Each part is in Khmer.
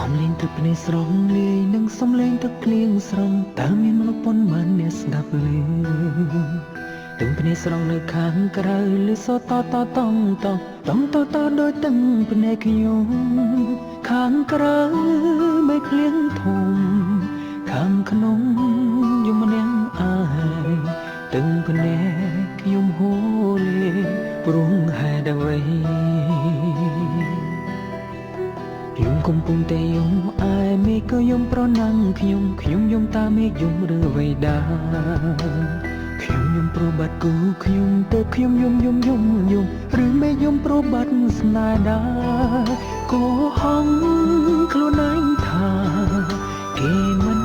សំលេងទឹកភ្នែកស្រងលាយនឹងសំលេងទឹកភ្លៀងស្រងតើមានមនុស្សប៉ុន្មានអ្នកស្ដាប់ឮទឹកភ្នែកស្រងនៅខាងក្រៅឬសតតតងតងតដោយទឹកភ្នែកខ្ញុំខាងក្រៅមេឃភ្លៀងធំខាងក្នុងយំនាងអាយទឹកភ្នែកខ្ញុំហូរលេព្រោះហេតុអ្វីខ្ញុំកំពុងតែយំអាយមេឃក៏យំប្រណាំងខ្ញុំយំតាមមេឃយំឬអ្វីដែរខ្ញុំយំប្របាត់គូខ្ញុំទៅខ្ញុំយំឬមេឃយំប្របាត់ស្នេហ៍ដែរក៏ហងខ្លួនឯងថាគេមិន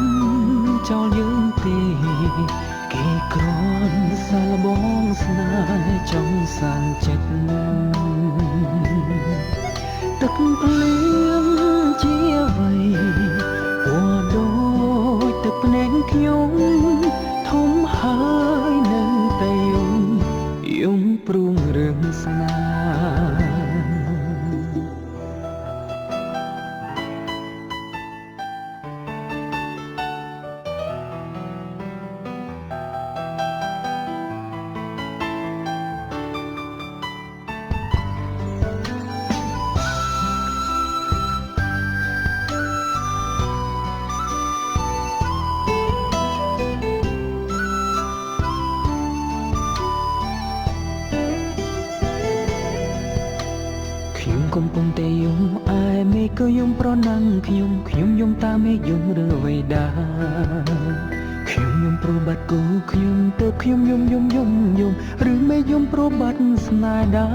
ចោលយើងទេគេគ្រាន់សាឡបងស្នេហ៍ចង់សានចិត្តទឹកភ្លៀងជាអ្វីពណ៌ដូចទឹកភ្នែកខ្ញុំធំហើយនៅតែយំព្រួងរឿងស្នេហ៍ខ្ញុំកំពុងតែយំអាយមេឃក៏យំប្រណាំងខ្ញុំយំតាមមេឃយំឬអ្វីដែរខ្ញុំយំប្របាត់គូខ្ញុំទៅខ្ញុំយំឬមេឃយំប្របាត់ស្នេហ៍ដែ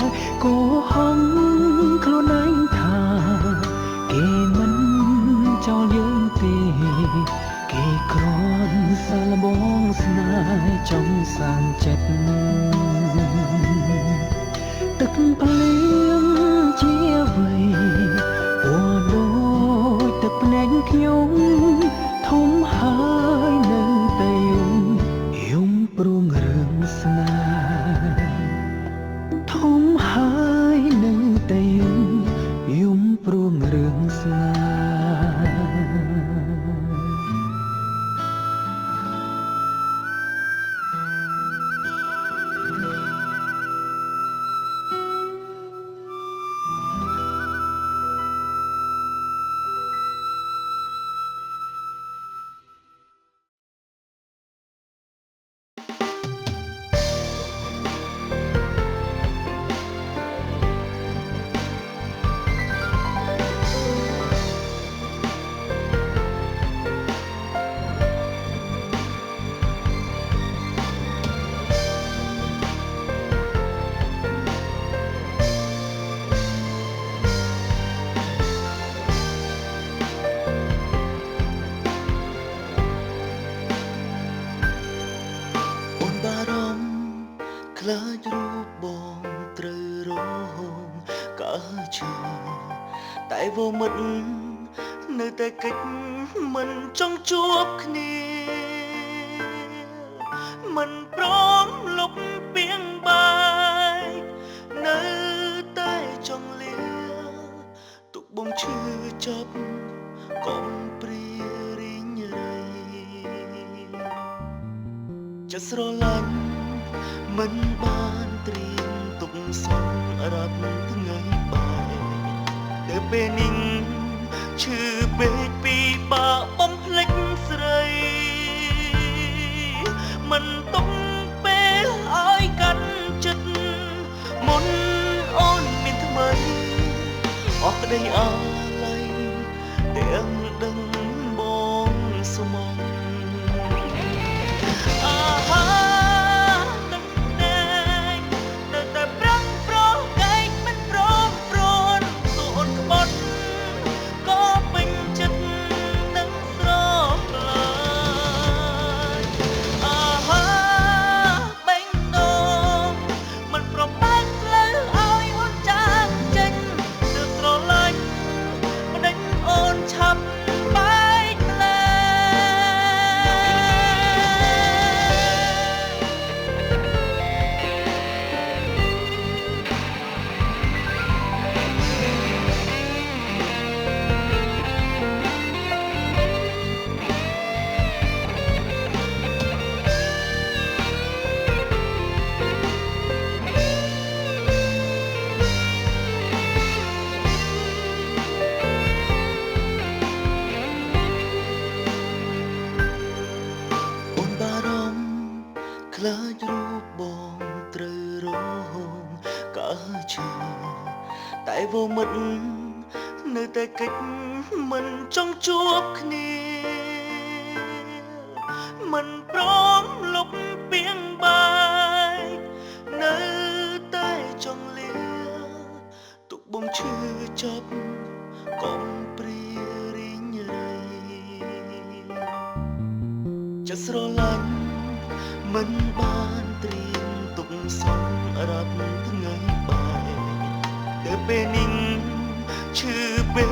រក៏ហងខ្លួនឯងថាគេមិនចោលយើងទេគេគ្រាន់សាឡបងស្នេហ៍ចង់សាងចិត្តទឹកភ្លៀងជាអ្វីពណ៌ដូចទឹកភ្នែកខ្ញុំធំហើយនៅតែយំព្រួងរឿងស្នេហ៍ធំហើយនៅតែយំព្រួងរឿងស្នេហ៍ខ្លាចរូបបងត្រូវរងកើឈឺតែវមិត្តនៅតែកិច្ចមិនចង់ជួបគ្នាមិនព្រមលុបពីងបាយនៅតែចង់លាទុកបងឈឺចាប់កុំព្រារីងរៃចិត្តស្រឡាញ់មិនបានត្រៀមទុកសម្រាប់ថ្ងៃបាយតែពេលនេះឈឺពេកពីបាក់បំភ្លេចស្រីមិនទុកពេលឲ្យកាន់ចិត្តមុនអូនមានថ្មីអស់ក្តីអាល័យទាំងដឹងបងស្មងអាហាពេញ ខ្លាចរូបបងត្រូវរងកើឈឺតែវមិត្តនៅតែកិច្ចមិនចង់ជួបគ្នាមិនព្រមលុបពីងបាយនៅតែចង់លាទុកបងឈឺចាប់កុំព្រារីងរៃចិត្តស្រឡាញ់មិនបានត្រៀមទុកសម្រាប់ថ្ងៃបាយទៅពេលនេះឈឺពេក